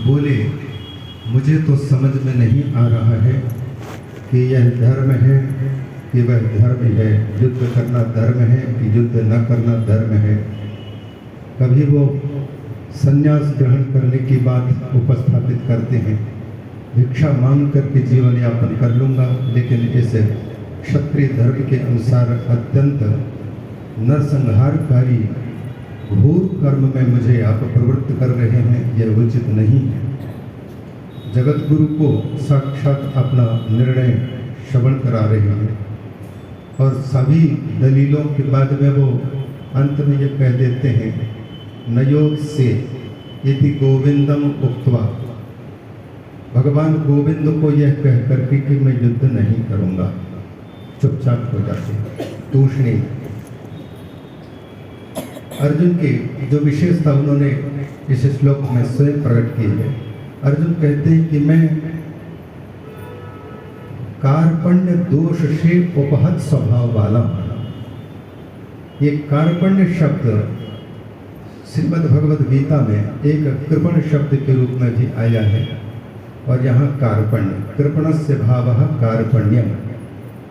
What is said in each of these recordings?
बोले, मुझे तो समझ में नहीं आ रहा है कि यह धर्म है कि वह धर्म है, युद्ध करना धर्म है कि युद्ध न करना धर्म है। कभी वो संन्यास ग्रहण करने की बात उपस्थापित करते हैं, भिक्षा मांग करके जीवन यापन कर लूँगा, लेकिन इस क्षत्रिय धर्म के अनुसार अत्यंत नरसंहारकारी घोर कर्म में मुझे आप प्रवृत्त कर रहे हैं, यह उचित नहीं है। जगत गुरु को साक्षात अपना निर्णय श्रवण करा रहे हैं और सभी दलीलों के बाद में वो अंत में ये कह देते हैं, नयोग से यदि गोविंदम उक्तवा, भगवान गोविंद को यह कह करके कि मैं युद्ध नहीं करूँगा, चुपचाप हो जाते। तूष्णी अर्जुन की जो विशेषता उन्होंने इस श्लोक में स्वयं प्रकट की है। अर्जुन कहते हैं कि मैं कार्पण्य दोष से उपहत स्वभाव वाला हूं। ये कार्पण्य शब्द श्रीमद् भगवद गीता में एक कृपण शब्द के रूप में भी आया है और यहाँ कार्पण्य, कृपणस्य भावः कार्पण्यम,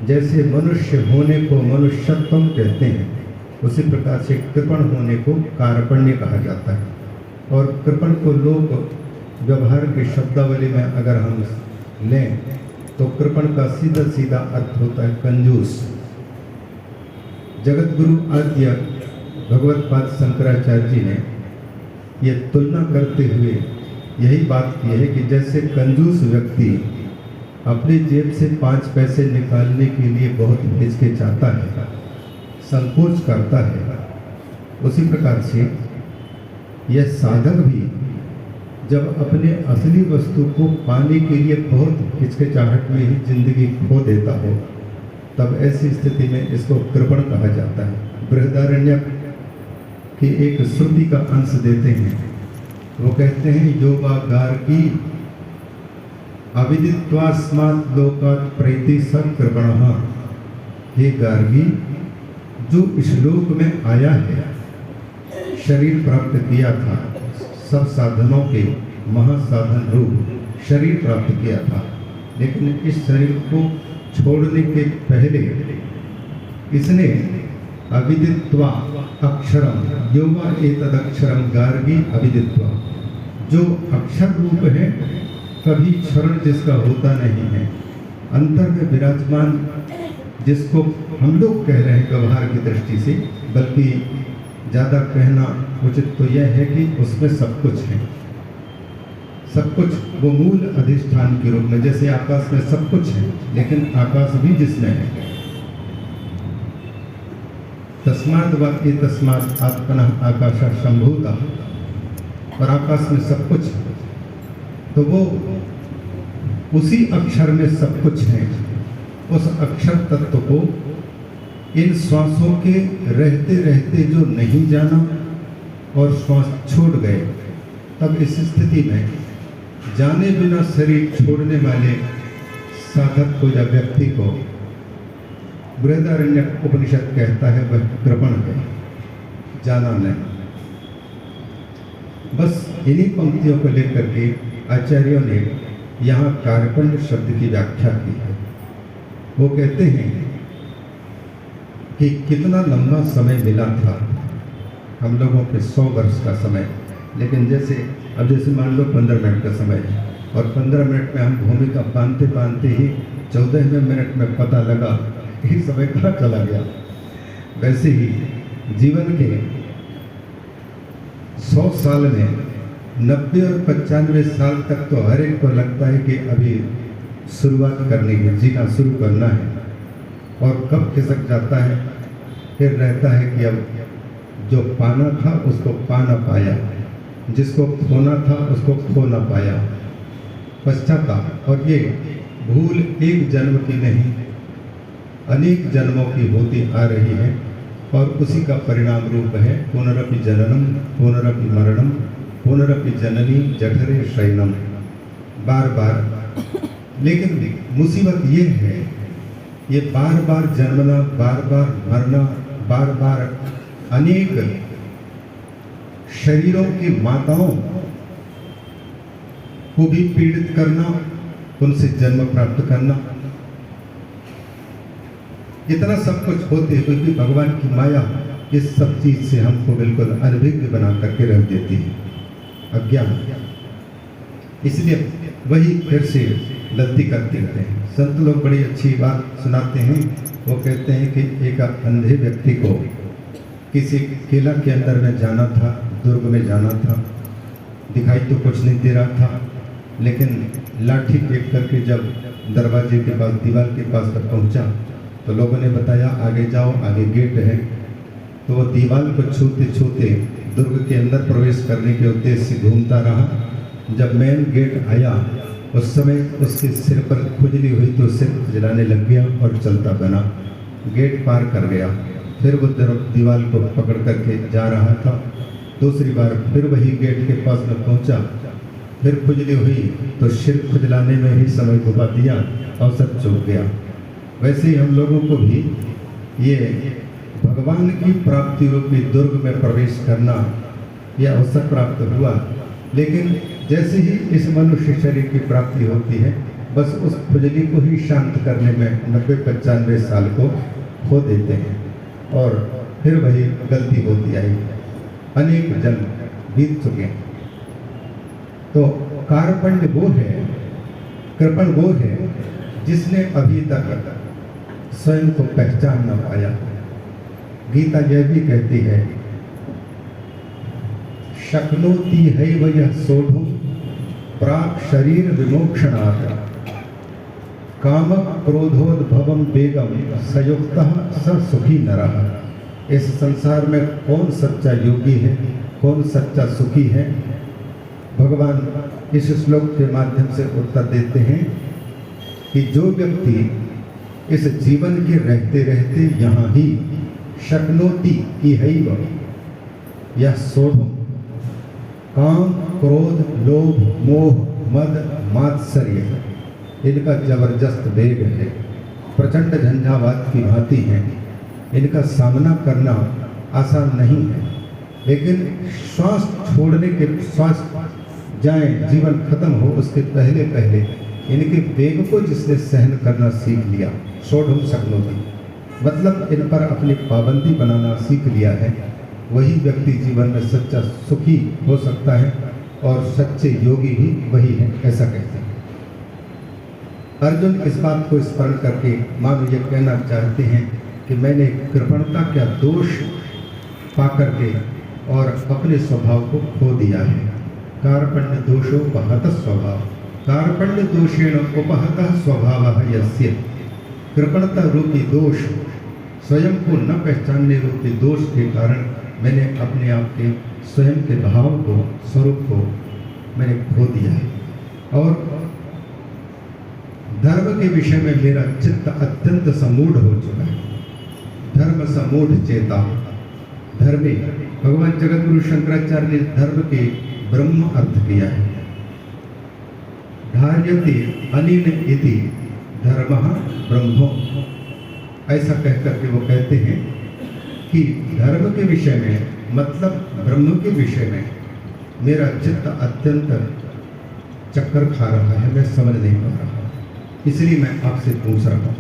जैसे मनुष्य होने को मनुष्यत्वम कहते हैं, उसी प्रकार से कृपण होने को कार्पण्य कहा जाता है। और कृपण को लोग व्यवहार के शब्दावली में अगर हम लें तो कृपण का सीधा सीधा अर्थ होता है कंजूस। जगत गुरु आद्य भगवत पाद शंकराचार्य जी ने ये तुलना करते हुए यही बात की है कि जैसे कंजूस व्यक्ति अपनी जेब से 5 पैसे निकालने के लिए बहुत हिचकिचाता है, संकोच करता है, उसी प्रकार से यह साधक भी जब अपने असली वस्तु को पाने के लिए बहुत हिचकिचाहट में ही जिंदगी खो देता हो, तब ऐसी स्थिति में इसको कृपण कहा जाता है। बृहदारण्यक की एक श्रुति का अंश देते हैं, वो कहते हैं, योगा गार्गी अविदित्वास्मात् लोकात् प्रैति सत्कृपणः। हे गार्गी, जो इस लोक में आया है, शरीर प्राप्त किया था, सब साधनों के महासाधन रूप शरीर प्राप्त किया था, लेकिन इस शरीर को छोड़ने के पहले इसने अविदित्वा अक्षरम योगा एतदक्षरम गार्गी अविदित्वा, जो अक्षर रूप है, कभी क्षरण जिसका होता नहीं है, अंतर में विराजमान, जिसको हम लोग कह रहे हैं व्यवहार की दृष्टि से, बल्कि ज़्यादा कहना उचित तो यह है कि उसमें सब कुछ है, सब कुछ वो मूल अधिष्ठान के रूप में, जैसे आकाश में सब कुछ है लेकिन आकाश भी जिसमें है। तस्मात् वाक्य तस्मात् आत्मनः आकाशः सम्भूतः, और आकाश में सब कुछ है, तो वो उसी अक्षर में सब कुछ है। उस अक्षर तत्व को इन श्वासों के रहते रहते जो नहीं जाना और श्वास छोड़ गए, तब इस स्थिति में जाने बिना शरीर छोड़ने वाले साधक को या व्यक्ति को बृहदारण्यक उपनिषद कहता है वह कृपण है, जाना नहीं। बस इन्हीं पंक्तियों को लेकर के आचार्यों ने यहाँ कार्पण्य शब्द की व्याख्या की है। वो कहते हैं कि कितना लंबा समय मिला था हम लोगों के 100 वर्ष का समय, लेकिन जैसे मान लो 15 मिनट का समय है और 15 मिनट में हम भूमिका बांधते बांधते ही 14वें मिनट में पता लगा कि समय कहाँ चला गया। वैसे ही जीवन के 100 साल में 90 और 95 साल तक तो हर एक को लगता है कि अभी शुरुआत करनी है, जीना शुरू करना है, और कब खिसक जाता है, फिर रहता है कि अब जो पाना था उसको पा ना पाया, जिसको खोना था उसको खो ना पाया, पश्चाताप। और ये भूल एक जन्म की नहीं, अनेक जन्मों की होती आ रही है, और उसी का परिणाम रूप है पुनरपि जननम पुनरपि मरणम पुनरपि जननी जठरे शयनम, बार बार। लेकिन मुसीबत ये है, ये बार बार जन्मना, बार बार मरना, बार बार अनेक शरीरों की माताओं को भी पीड़ित करना, उनसे जन्म प्राप्त करना, इतना सब कुछ होते हुए भी भगवान की माया इस सब चीज से हमको बिल्कुल अनभिज्ञ बना करके रख देती है, अज्ञान। इसलिए वही फिर से गलती करते रहते हैं। संत लोग बड़ी अच्छी बात सुनाते हैं। वो कहते हैं कि एक अंधे व्यक्ति को किसी किला के अंदर में जाना था, दुर्ग में जाना था, दिखाई तो कुछ नहीं दे रहा था, लेकिन लाठी टेक करके जब दरवाजे के पास, दीवार के पास तक पहुंचा तो लोगों ने बताया आगे जाओ, आगे गेट है। तो वो दीवार को छूते छूते दुर्ग के अंदर प्रवेश करने के उद्देश्य से घूमता रहा। जब मेन गेट आया उस समय उसके सिर पर खुजली हुई तो सिर खुजलाने लग गया और चलता बना, गेट पार कर गया। फिर वो दीवार को पकड़ करके जा रहा था, दूसरी बार फिर वही गेट के पास में पहुंचा, फिर खुजली हुई तो सिर खुजलाने में ही समय घुमा दिया, अवसर चूक गया। वैसे ही हम लोगों को भी ये भगवान की प्राप्ति रूपी दुर्ग में प्रवेश करना यह अवसर प्राप्त हुआ, लेकिन जैसे ही इस मनुष्य शरीर की प्राप्ति होती है बस उस खुजली को ही शांत करने में 90-95 साल को खो देते हैं और फिर वही गलती होती आई। अनेक जन्म बीत चुके। तो कारपण्य वो है, कृपण वो है जिसने अभी तक स्वयं को पहचान न पाया। गीता यह भी कहती है, शक्नोति है वह सोढ़ुम प्राक शरीर विमोक्षणात् काम क्रोधोद्भवम वेगम सयुक्तः स सुखी नरः। इस संसार में कौन सच्चा योगी है, कौन सच्चा सुखी है? भगवान इस श्लोक के माध्यम से उत्तर देते हैं कि जो व्यक्ति इस जीवन के रहते रहते यहाँ ही शक्नोति की है यह सोढ़ुम, काम क्रोध लोभ मोह मद मात्सर्य, इनका जबरदस्त वेग है, प्रचंड झंझावात की भांति है। इनका सामना करना आसान नहीं है, लेकिन श्वास छोड़ने के, श्वास जाए, जीवन खत्म हो उसके पहले पहले इनके वेग को जिसने सहन करना सीख लिया, सोढ़ुम शक्नोति, मतलब इन पर अपनी पाबंदी बनाना सीख लिया है, वही व्यक्ति जीवन में सच्चा सुखी हो सकता है और सच्चे योगी भी वही है, ऐसा कहते हैं। अर्जुन इस बात को स्मरण करके मानो ये कहना चाहते हैं कि मैंने कृपणता क्या दोष पा करके और अपने स्वभाव को खो दिया है। कार्पण्य दोषोपहत स्वभाव, कार्पण्य दोषेण उपहत स्वभाव यस्य। कृपणता रूपी दोष, स्वयं को न पहचानने रूपी दोष के कारण मैंने अपने आप के स्वयं के भाव को, स्वरूप को मैंने खो दिया है और धर्म के विषय में मेरा चित्त अत्यंत सम्मूढ़ हो चुका है। धर्म सम्मूढ़ चेता धर्मे, भगवान जगतगुरु शंकराचार्य ने धर्म के ब्रह्म अर्थ किया है। धार्यते अनिल इति धर्मः ब्रह्मो, ऐसा कहकर के वो कहते हैं कि धर्म के विषय में, मतलब ब्रह्म के विषय में मेरा चित्त अत्यंत चक्कर खा रहा है, मैं समझ नहीं पा रहा, इसलिए मैं आपसे पूछ रहा हूँ।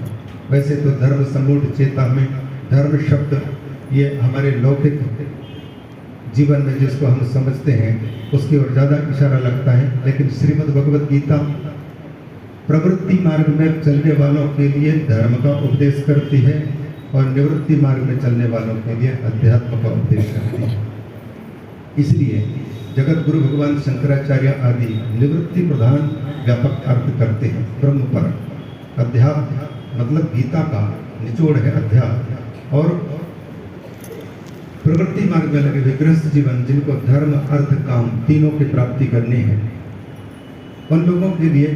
वैसे तो धर्म सम्मूढ़ चेता में धर्म शब्द ये हमारे लौकिक जीवन में जिसको हम समझते हैं उसकी ओर ज़्यादा इशारा लगता है, लेकिन श्रीमद् भगवद गीता प्रवृत्ति मार्ग में चलने वालों के लिए धर्म का उपदेश करती है और निवृत्ति मार्ग में चलने वालों के लिए अध्यात्म का उपदेश करती है। इसलिए जगत गुरु भगवान शंकराचार्य आदि निवृत्ति प्रधान व्यापक अर्थ करते हैं ब्रह्म पर। अध्यात्म मतलब गीता का निचोड़ है अध्यात्म, और प्रवृत्ति मार्ग में लगे विग्रस्त जीवन जिनको धर्म अर्थ काम तीनों की प्राप्ति करनी है, उन लोगों के लिए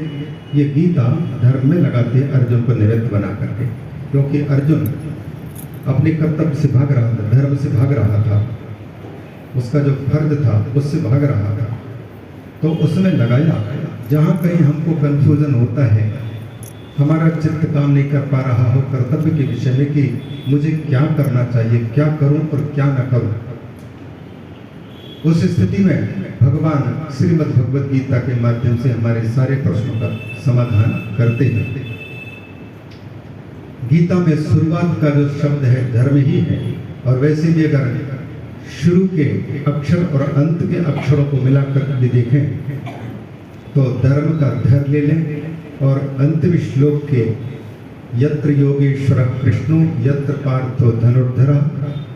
ये गीता धर्म में लगाते हैं अर्जुन को निमित्त बना करके, क्योंकि अर्जुन अपने कर्तव्य से भाग रहा था, धर्म से भाग रहा था, उसका जो फर्ज था उससे भाग रहा था, तो उसमें लगाया जहाँ कहीं हमको कंफ्यूजन होता है, हमारा चित्त काम नहीं कर पा रहा हो कर्तव्य के विषय में कि मुझे क्या करना चाहिए, क्या करूं और क्या न करूं, उस स्थिति में भगवान श्रीमद् भगवद गीता के माध्यम से हमारे सारे प्रश्नों का समाधान करते हैं। गीता में शुरुआत का जो शब्द है धर्म ही है, और वैसे भी अगर शुरू के अक्षर और अंत के अक्षरों को मिलाकर भी देखें तो धर्म का धर ले लें और अंतिम श्लोक के यत्र योगेश्वर कृष्णो यत्र पार्थो धनुर्धर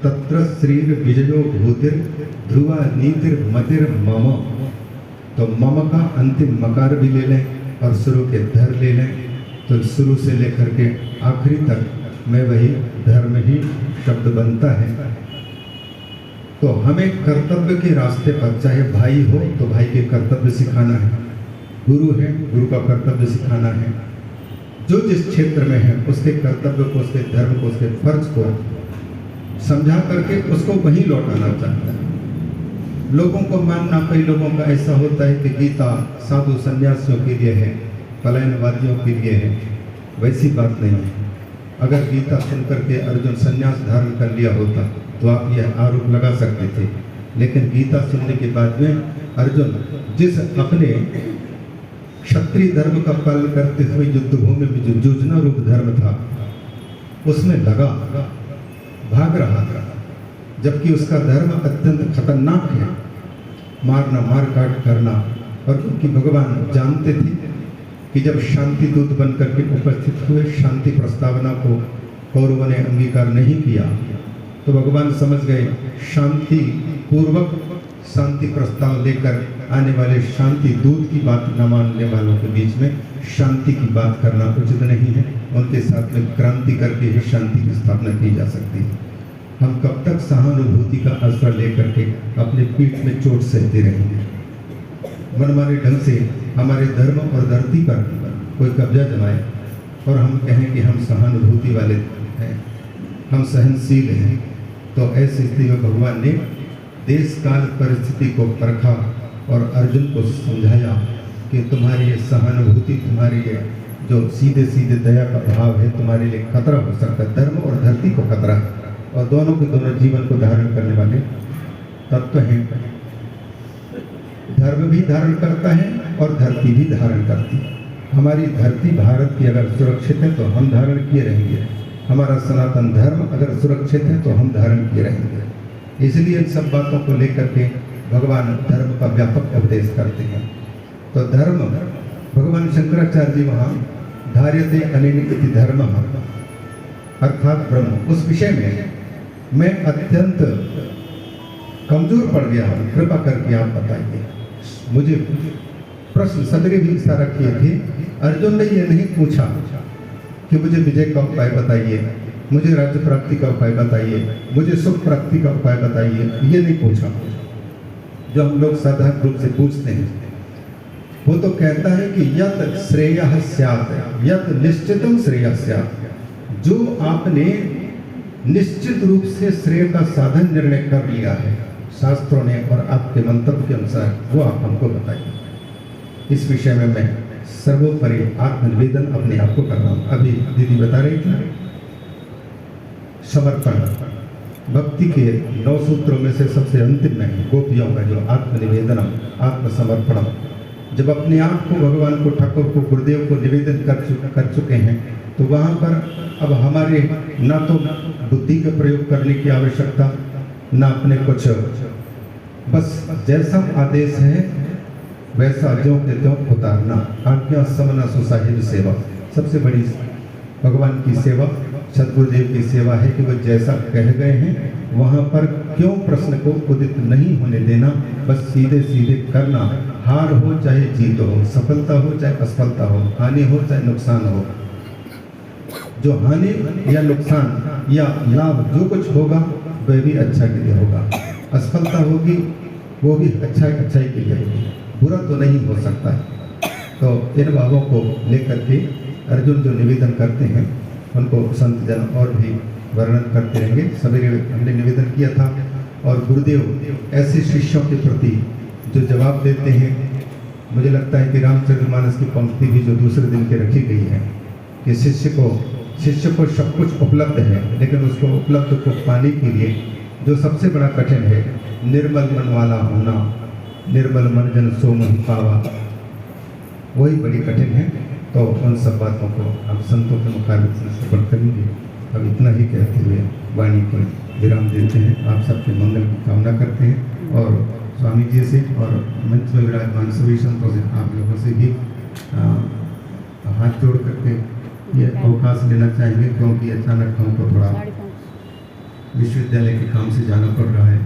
तत्र श्रीर विजयो भूतिर ध्रुवा नीतिर मतिर मम, तो मम का अंतिम मकार भी ले लें और शुरू के धर ले लें, तो शुरू से लेकर के आखिरी तक में वही धर्म ही शब्द बनता है। तो हमें कर्तव्य के रास्ते पर, चाहे भाई हो तो भाई के कर्तव्य सिखाना है, गुरु है गुरु का कर्तव्य सिखाना है, जो जिस क्षेत्र में है उसके कर्तव्य को, उसके धर्म को, उसके फर्ज को समझा करके उसको वहीं लौटाना चाहता है। लोगों को मानना, कई लोगों का ऐसा होता है कि गीता साधु सन्यासियों के लिए है, पलायनवादियों के लिए है, वैसी बात नहीं है। अगर गीता सुन करके अर्जुन सन्यास धारण कर लिया होता तो आप यह आरोप लगा सकते थे, लेकिन गीता सुनने के बाद में अर्जुन जिस अपने क्षत्रिय धर्म का पालन करते हुए युद्धभूमि में जो जूझना रूप धर्म था उसमें लगा, भाग रहा था, जबकि उसका धर्म अत्यंत खतरनाक है, मारना, मार काट करना। और क्योंकि भगवान जानते थे कि जब शांति दूत बनकर के उपस्थित हुए, शांति प्रस्तावना को कौरवों ने अंगीकार नहीं किया, तो भगवान समझ गए शांति पूर्वक शांति प्रस्ताव लेकर आने वाले शांति दूत की बात न मानने वालों के बीच में शांति की बात करना उचित नहीं है। उनके साथ में क्रांति करके ही शांति की स्थापना की जा सकती है। हम कब तक सहानुभूति का आश्रय लेकर के अपने पीठ में चोट सहते रहेंगे? मनमाने ढंग से हमारे धर्म और धरती पर कोई कब्जा जमाए और हम कहें कि हम सहानुभूति वाले हैं, हम सहनशील हैं, तो ऐसी स्थिति में भगवान ने देश काल परिस्थिति को परखा और अर्जुन को समझाया कि तुम्हारी ये सहानुभूति, तुम्हारी ये जो सीधे सीधे दया का भाव है, तुम्हारे लिए खतरा हो सकता है। धर्म और धरती को खतरा है, और दोनों के दोनों जीवन को धारण करने वाले तत्व हैं। धर्म भी धारण करता है और धरती भी धारण करती है। हमारी धरती भारत की अगर सुरक्षित है तो हम धारण किए रहेंगे, हमारा सनातन धर्म अगर सुरक्षित है तो हम धारण किए रहेंगे। इसलिए इन सब बातों को लेकर के भगवान धर्म का व्यापक उपदेश करते हैं। तो धर्म, भगवान शंकराचार्य जी वहाँ धार्यते अनेन इति धर्मः अर्थात ब्रह्म, उस विषय में मैं अत्यंत कमजोर पड़ गया हूँ, कृपा करके आप बताइए। मुझे प्रश्न सदरे भी इशारा किए थे। अर्जुन ने ये नहीं पूछा कि मुझे विजय का उपाय बताइए, मुझे राज्य प्राप्ति का उपाय बताइए, मुझे सुख प्राप्ति का उपाय बताइए, ये नहीं पूछा जो हम लोग साधारण रूप से पूछते हैं। वो तो कहता है कि यत श्रेयः स्यात्, यत निश्चितम श्रेयः स्यात्, जो आपने निश्चित रूप से श्रेय का साधन निर्णय कर लिया है शास्त्रों ने और आपके मंतव्य के अनुसार, वो आप हमको बताइए। इस विषय में मैं सर्वोपरि आत्मनिवेदन अपने आप को कर रहा हूँ। अभी दीदी बता रही थी समर्पण, भक्ति के 9 सूत्रों में से सबसे अंतिम में गोपियों का जो आत्मनिवेदनम, आत्मसमर्पणम, जब अपने आप को भगवान को, ठाकुर को, गुरुदेव को निवेदन कर चुके हैं, तो वहाँ पर अब हमारे ना तो बुद्धि का प्रयोग करने की आवश्यकता, ना अपने कुछ, बस जैसा आदेश है वैसा ज्यों के त्यों उतारना। आज्ञा समना सुसाहिब सेवा, सबसे बड़ी भगवान की सेवा, सदगुरुदेव की सेवा है कि वो जैसा कह गए हैं वहाँ पर क्यों प्रश्न को उदित नहीं होने देना, बस सीधे सीधे करना। हार हो चाहे जीत हो, सफलता हो चाहे असफलता हो, हानि हो चाहे नुकसान हो, जो हानि या नुकसान या लाभ जो कुछ होगा वह भी अच्छा के लिए होगा, असफलता होगी वो भी अच्छाई के लिए होगी, बुरा तो नहीं हो सकता है। तो इन भावों को लेकर के अर्जुन जो निवेदन करते हैं उनको संत जन और भी वर्णन करते रहेंगे। सवेरे हमने निवेदन किया था, और गुरुदेव ऐसे शिष्यों के प्रति जो जवाब देते हैं, मुझे लगता है कि रामचरितमानस की पंक्ति भी जो दूसरे दिन की रखी गई है कि शिष्य को सब कुछ उपलब्ध है, लेकिन उसको उपलब्ध को पाने के लिए जो सबसे बड़ा कठिन है, निर्मल मन वाला होना, निर्मल मन जन सो मोहि पावा, वही बड़ी कठिन है। तो उन सब बातों को हम संतों के मुताबिक श्रवण करेंगे। अब इतना ही कहते हुए वाणी को विराम देते हैं। आप सबके मंगल की कामना करते हैं और स्वामी जी से और मंच में विराजमान सभी संतों से, आप लोगों से भी हाथ जोड़ करके ये अवकाश लेना चाहिए, क्योंकि अचानक हमको थोड़ा विश्वविद्यालय के काम से जाना पड़ रहा है।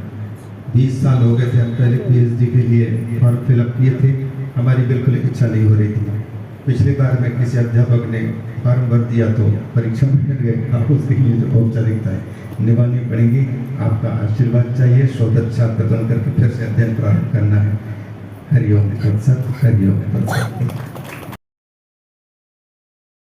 20 साल हो गए थे, हम पहले PhD के लिए फॉर्म फिलअप किए थे, हमारी बिल्कुल इच्छा नहीं हो रही थी। पिछली बार में किसी अध्यापक ने फॉर्म भर दिया तो परीक्षा में मिल गए। आप उसके लिए जो औपचारिकता है निभानी पड़ेगी। आपका आशीर्वाद चाहिए, शोधच्छा प्रदान करके फिर से अध्ययन प्रारंभ करना है। हरिओम तत्सत, हरिओम तत्सत।